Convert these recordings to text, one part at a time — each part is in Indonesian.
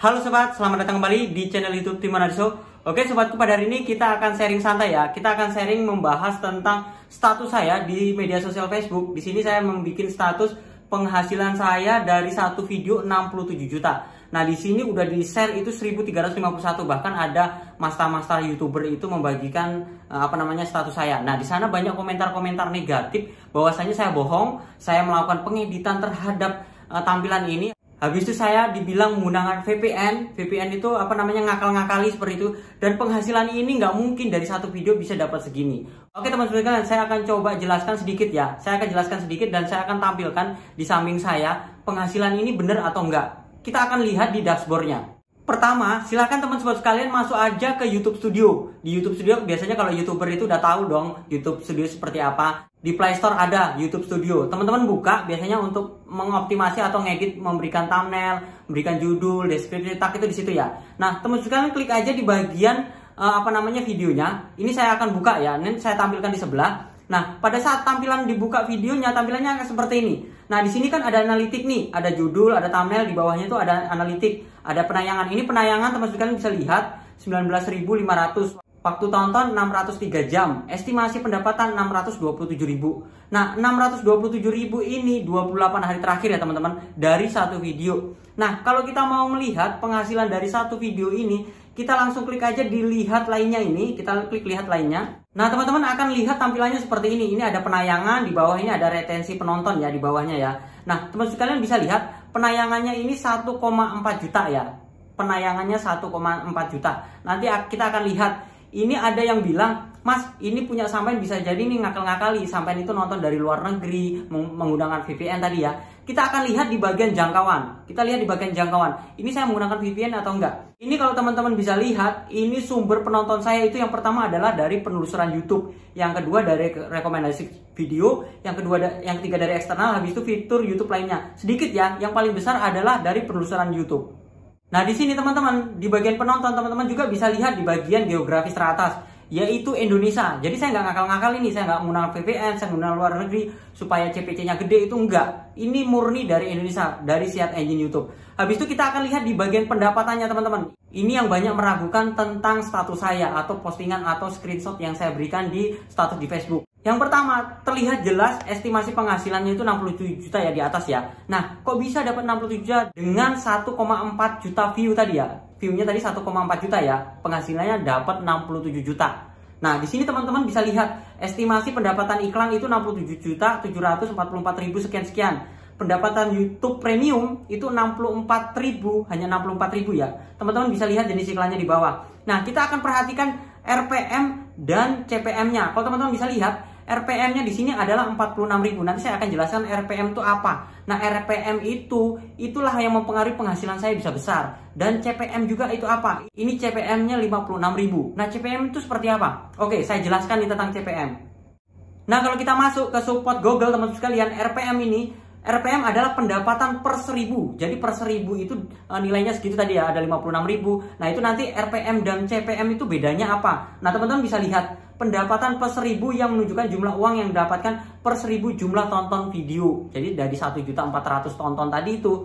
Halo sobat, selamat datang kembali di channel YouTube Tim Manado Show. Oke sobatku, pada hari ini kita akan sharing santai ya. Kita akan sharing membahas tentang status saya di media sosial Facebook. Di sini saya membuat status penghasilan saya dari satu video 67 juta. Nah, di sini udah di-share itu 1351, bahkan ada master YouTuber itu membagikan status saya. Nah, di sana banyak komentar-komentar negatif bahwasanya saya bohong, saya melakukan pengeditan terhadap tampilan ini. Habis itu saya dibilang menggunakan VPN itu ngakal-ngakali seperti itu. Dan penghasilan ini nggak mungkin dari satu video bisa dapat segini. Oke teman-teman sekalian, saya akan coba jelaskan sedikit ya. Saya akan jelaskan sedikit dan saya akan tampilkan di samping saya penghasilan ini benar atau enggak. Kita akan lihat di dashboardnya. Pertama, silahkan teman-teman sekalian masuk aja ke YouTube Studio. Di YouTube Studio biasanya kalau YouTuber itu udah tahu dong YouTube Studio seperti apa. Di Play Store ada YouTube Studio. Teman-teman buka biasanya untuk mengoptimasi atau ngedit, memberikan thumbnail, memberikan judul, deskripsi, tag itu di situ ya. Nah, teman-teman sekalian klik aja di bagian videonya. Ini saya akan buka ya. Ini saya tampilkan di sebelah. Nah, pada saat tampilan dibuka videonya, tampilannya akan seperti ini. Nah, di sini kan ada analitik nih, ada judul, ada thumbnail, di bawahnya itu ada analitik, ada penayangan. Ini penayangan teman-teman sekalian bisa lihat 19.500. Waktu tonton 603 jam, estimasi pendapatan 627.000. Nah, 627.000 ini 28 hari terakhir ya teman-teman, dari satu video. Nah, kalau kita mau melihat penghasilan dari satu video ini, kita langsung klik aja di lihat lainnya ini, kita klik lihat lainnya. Nah, teman-teman akan lihat tampilannya seperti ini. Ini ada penayangan, di bawah ini ada retensi penonton ya, di bawahnya ya. Nah, teman-teman sekalian bisa lihat penayangannya ini 1,4 juta ya. Penayangannya 1,4 juta. Nanti kita akan lihat. Ini ada yang bilang, Mas, ini punya sampean bisa jadi nih ngakal-ngakali. Sampean itu nonton dari luar negeri, menggunakan VPN tadi ya. Kita akan lihat di bagian jangkauan. Kita lihat di bagian jangkauan. Ini saya menggunakan VPN atau enggak? Ini kalau teman-teman bisa lihat, ini sumber penonton saya itu yang pertama adalah dari penelusuran YouTube. Yang kedua dari rekomendasi video. Yang ketiga dari eksternal. Habis itu fitur YouTube lainnya. Sedikit ya, yang paling besar adalah dari penelusuran YouTube. Nah, di sini teman-teman, di bagian penonton, teman-teman juga bisa lihat di bagian geografis teratas, yaitu Indonesia. Jadi saya nggak ngakal-ngakal ini, saya nggak menggunakan VPN, saya menggunakan luar negeri supaya CPC-nya gede, itu enggak. Ini murni dari Indonesia, dari Search Engine YouTube. Habis itu kita akan lihat di bagian pendapatannya teman-teman. Ini yang banyak meragukan tentang status saya atau postingan atau screenshot yang saya berikan di status di Facebook. Yang pertama, terlihat jelas estimasi penghasilannya itu 67 juta ya di atas ya. Nah, kok bisa dapat 67 juta dengan 1,4 juta view tadi ya? View-nya tadi 1,4 juta ya. Penghasilannya dapat 67 juta. Nah, di sini teman-teman bisa lihat estimasi pendapatan iklan itu 67 juta 744.000 sekian-sekian. Pendapatan YouTube Premium itu 64.000, hanya 64.000 ya. Teman-teman bisa lihat jenis iklannya di bawah. Nah, kita akan perhatikan RPM dan CPM-nya. Kalau teman-teman bisa lihat, RPM-nya di sini adalah 46.000. Nanti saya akan jelaskan RPM itu apa. Nah, RPM itulah yang mempengaruhi penghasilan saya bisa besar. Dan CPM juga itu apa? Ini CPM-nya 56.000. Nah, CPM itu seperti apa? Oke, saya jelaskan nih tentang CPM. Nah, kalau kita masuk ke support Google teman-teman sekalian, RPM adalah pendapatan per 1000. Jadi per 1000 itu nilainya segitu tadi ya, ada 56.000. Nah, itu nanti RPM dan CPM itu bedanya apa? Nah, teman-teman bisa lihat pendapatan per 1000 yang menunjukkan jumlah uang yang didapatkan per 1000 jumlah tonton video. Jadi dari 1.400.000 tonton tadi itu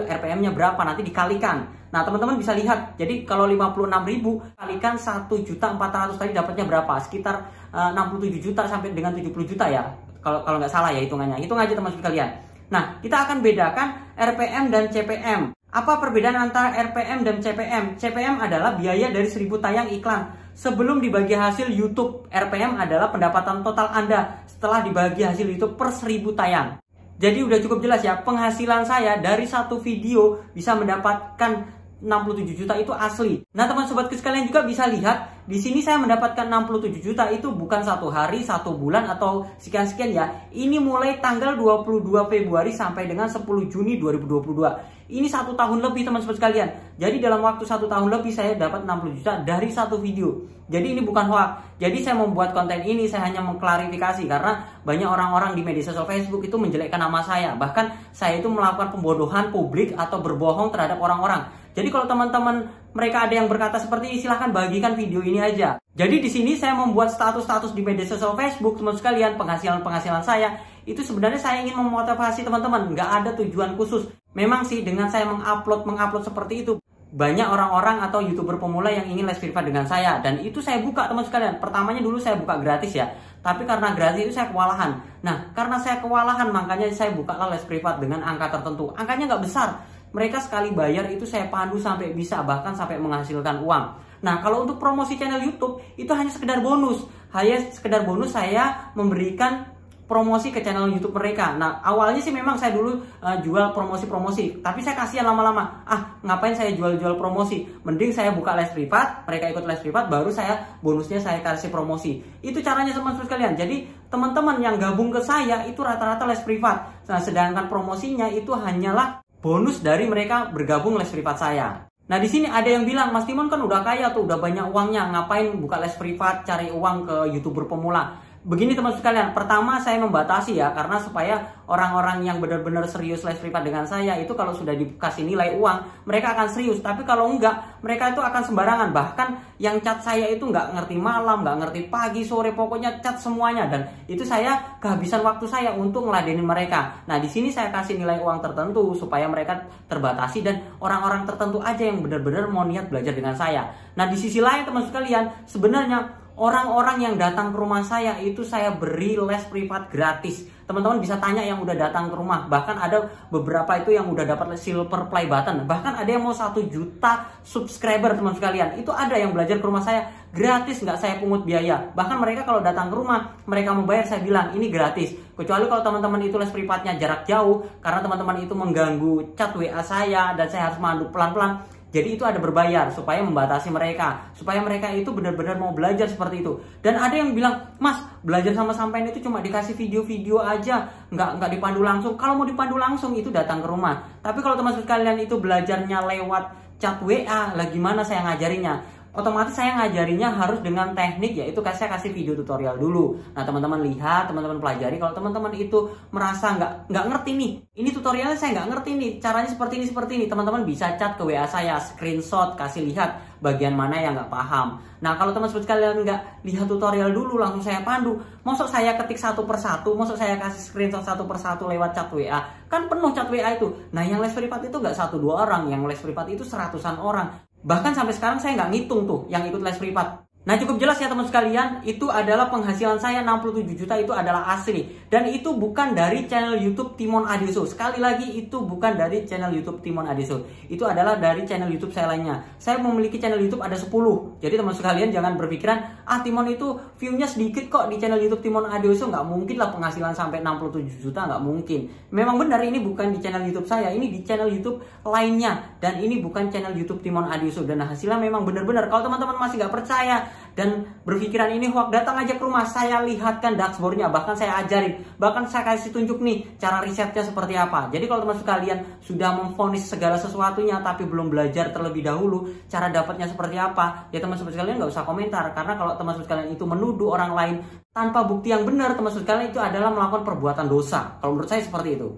RPM-nya berapa? Nanti dikalikan. Nah, teman-teman bisa lihat. Jadi kalau 56.000 kalikan 1.400.000 tadi dapatnya berapa? Sekitar 67 juta sampai dengan 70 juta ya. Kalau nggak salah ya hitungannya. Hitung aja teman-teman sekalian. Nah, kita akan bedakan RPM dan CPM. Apa perbedaan antara RPM dan CPM? CPM adalah biaya dari 1000 tayang iklan sebelum dibagi hasil YouTube. RPM adalah pendapatan total Anda setelah dibagi hasil YouTube per 1000 tayang. Jadi udah cukup jelas ya, penghasilan saya dari satu video bisa mendapatkan 67 juta itu asli. Nah, teman sobatku sekalian juga bisa lihat di sini saya mendapatkan 67 juta itu bukan satu hari, satu bulan atau sekian-sekian ya. Ini mulai tanggal 22 Februari sampai dengan 10 Juni 2022. Ini 1 tahun lebih teman sobat sekalian. Jadi dalam waktu 1 tahun lebih saya dapat 60 juta dari satu video. Jadi ini bukan hoax. Jadi saya membuat konten ini saya hanya mengklarifikasi karena banyak orang-orang di media sosial Facebook itu menjelekkan nama saya. Bahkan saya itu melakukan pembodohan publik atau berbohong terhadap orang-orang. Jadi kalau teman-teman mereka ada yang berkata seperti ini, silahkan bagikan video ini aja. Jadi di sini saya membuat status-status di media sosial Facebook, teman sekalian, penghasilan saya itu sebenarnya saya ingin memotivasi teman-teman, nggak ada tujuan khusus. Memang sih dengan saya mengupload seperti itu, banyak orang-orang atau YouTuber pemula yang ingin les privat dengan saya, dan itu saya buka teman sekalian. Pertamanya dulu saya buka gratis ya, tapi karena gratis itu saya kewalahan. Nah, karena saya kewalahan makanya saya buka les privat dengan angka tertentu. Angkanya nggak besar. Mereka sekali bayar itu saya pandu sampai bisa, bahkan sampai menghasilkan uang. Nah, kalau untuk promosi channel YouTube itu hanya sekedar bonus. Hanya sekedar bonus saya memberikan promosi ke channel YouTube mereka. Nah, awalnya sih memang saya dulu jual promosi-promosi, tapi saya kasihan lama-lama. Ngapain saya jual-jual promosi? Mending saya buka les privat, mereka ikut les privat, baru saya bonusnya saya kasih promosi. Itu caranya teman-teman sekalian. Jadi, teman-teman yang gabung ke saya itu rata-rata les privat. Nah, sedangkan promosinya itu hanyalah bonus dari mereka bergabung les privat saya. Nah, di sini ada yang bilang, Mas Timon kan udah kaya tuh, udah banyak uangnya, ngapain buka les privat, cari uang ke YouTuber pemula? Begini teman sekalian, pertama saya membatasi ya, karena supaya orang-orang yang benar-benar serius les privat dengan saya itu kalau sudah dikasih nilai uang, mereka akan serius. Tapi kalau enggak, mereka itu akan sembarangan. Bahkan yang chat saya itu nggak ngerti malam, nggak ngerti pagi, sore, pokoknya chat semuanya. Dan itu saya kehabisan waktu saya untuk ngeladenin mereka. Nah, di sini saya kasih nilai uang tertentu supaya mereka terbatasi dan orang-orang tertentu aja yang benar-benar mau niat belajar dengan saya. Nah, di sisi lain teman sekalian, sebenarnya orang-orang yang datang ke rumah saya itu saya beri les privat gratis. Teman-teman bisa tanya yang udah datang ke rumah. Bahkan ada beberapa itu yang udah dapat silver play button. Bahkan ada yang mau 1 juta subscriber teman sekalian. Itu ada yang belajar ke rumah saya gratis, nggak saya pungut biaya. Bahkan mereka kalau datang ke rumah, mereka mau bayar, saya bilang ini gratis. Kecuali kalau teman-teman itu les privatnya jarak jauh, karena teman-teman itu mengganggu chat WA saya dan saya harus mandu pelan-pelan. Jadi itu ada berbayar supaya membatasi mereka, supaya mereka itu benar-benar mau belajar seperti itu. Dan ada yang bilang, Mas, belajar sama sampean itu cuma dikasih video-video aja, nggak dipandu langsung. Kalau mau dipandu langsung itu datang ke rumah. Tapi kalau teman-teman sekalian itu belajarnya lewat chat WA, lah gimana saya ngajarinya? Otomatis saya ngajarinya harus dengan teknik, yaitu saya kasih video tutorial dulu. Nah, teman-teman lihat, teman-teman pelajari. Kalau teman-teman itu merasa nggak ngerti nih, ini tutorialnya saya nggak ngerti nih, caranya seperti ini, teman-teman bisa chat ke WA saya, screenshot, kasih lihat bagian mana yang nggak paham. Nah, kalau teman-teman sekalian nggak lihat tutorial dulu, langsung saya pandu, maksud saya ketik satu persatu, maksud saya kasih screenshot satu persatu lewat chat WA, kan penuh chat WA itu. Nah, yang les privat itu nggak 1-2 orang, yang les privat itu 100-an orang. Bahkan sampai sekarang saya nggak ngitung tuh yang ikut les privat. Nah, cukup jelas ya teman sekalian, itu adalah penghasilan saya 67 juta itu adalah asli. Dan itu bukan dari channel YouTube Timon Adeso. Sekali lagi, itu bukan dari channel YouTube Timon Adeso. Itu adalah dari channel YouTube saya lainnya. Saya memiliki channel YouTube ada 10. Jadi teman sekalian jangan berpikiran, Timon itu view-nya sedikit kok di channel YouTube Timon Adeso. Nggak mungkin lah penghasilan sampai 67 juta, nggak mungkin. Memang benar ini bukan di channel YouTube saya, ini di channel YouTube lainnya. Dan ini bukan channel YouTube Timon Adeso. Dan hasilnya memang benar-benar. Kalau teman-teman masih nggak percaya dan berpikiran ini hoax, datang aja ke rumah, saya lihatkan dashboardnya, bahkan saya ajarin, bahkan saya kasih tunjuk nih cara risetnya seperti apa. Jadi kalau teman sekalian sudah memvonis segala sesuatunya tapi belum belajar terlebih dahulu cara dapatnya seperti apa, ya teman-teman sekalian nggak usah komentar. Karena kalau teman-teman sekalian itu menuduh orang lain tanpa bukti yang benar, teman-teman sekalian itu adalah melakukan perbuatan dosa. Kalau menurut saya seperti itu.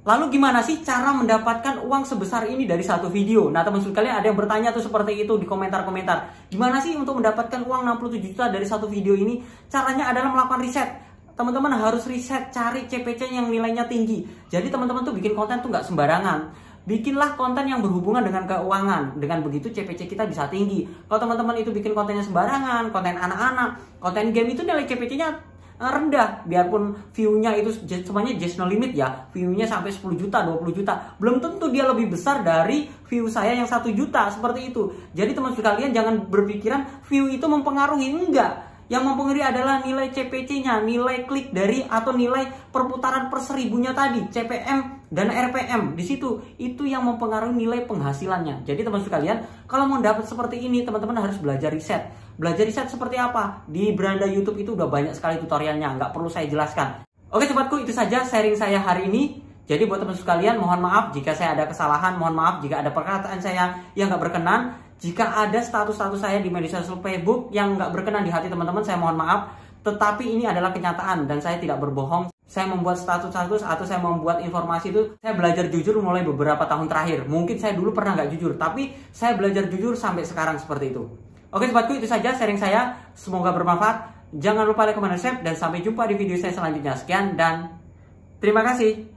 Lalu gimana sih cara mendapatkan uang sebesar ini dari satu video? Nah, teman-teman sekalian ada yang bertanya tuh seperti itu di komentar-komentar. Gimana sih untuk mendapatkan uang 67 juta dari satu video ini? Caranya adalah melakukan riset. Teman-teman harus riset, cari CPC yang nilainya tinggi. Jadi teman-teman tuh bikin konten tuh nggak sembarangan. Bikinlah konten yang berhubungan dengan keuangan. Dengan begitu CPC kita bisa tinggi. Kalau teman-teman itu bikin kontennya sembarangan, konten anak-anak, konten game itu nilai CPC-nya rendah, biarpun view-nya itu semuanya just no limit ya, view-nya sampai 10 juta, 20 juta, belum tentu dia lebih besar dari view saya yang 1 juta, seperti itu. Jadi teman sekalian jangan berpikiran view itu mempengaruhi, enggak. Yang mempengaruhi adalah nilai CPC-nya, nilai klik dari atau nilai perputaran per seribunya tadi, CPM dan RPM. Di situ itu yang mempengaruhi nilai penghasilannya. Jadi teman sekalian, kalau mau dapat seperti ini, teman-teman harus belajar riset. Belajar riset seperti apa? Di beranda YouTube itu udah banyak sekali tutorialnya, nggak perlu saya jelaskan. Oke sobatku, itu saja sharing saya hari ini. Jadi buat teman sekalian, mohon maaf jika saya ada kesalahan, mohon maaf jika ada perkataan saya yang nggak berkenan. Jika ada status-status saya di media sosial Facebook yang nggak berkenan di hati teman-teman, saya mohon maaf. Tetapi ini adalah kenyataan dan saya tidak berbohong. Saya membuat status-status atau saya membuat informasi itu, saya belajar jujur mulai beberapa tahun terakhir. Mungkin saya dulu pernah nggak jujur, tapi saya belajar jujur sampai sekarang seperti itu. Oke sobatku, itu saja sharing saya. Semoga bermanfaat. Jangan lupa like, comment, dan share. Dan sampai jumpa di video saya selanjutnya. Sekian dan terima kasih.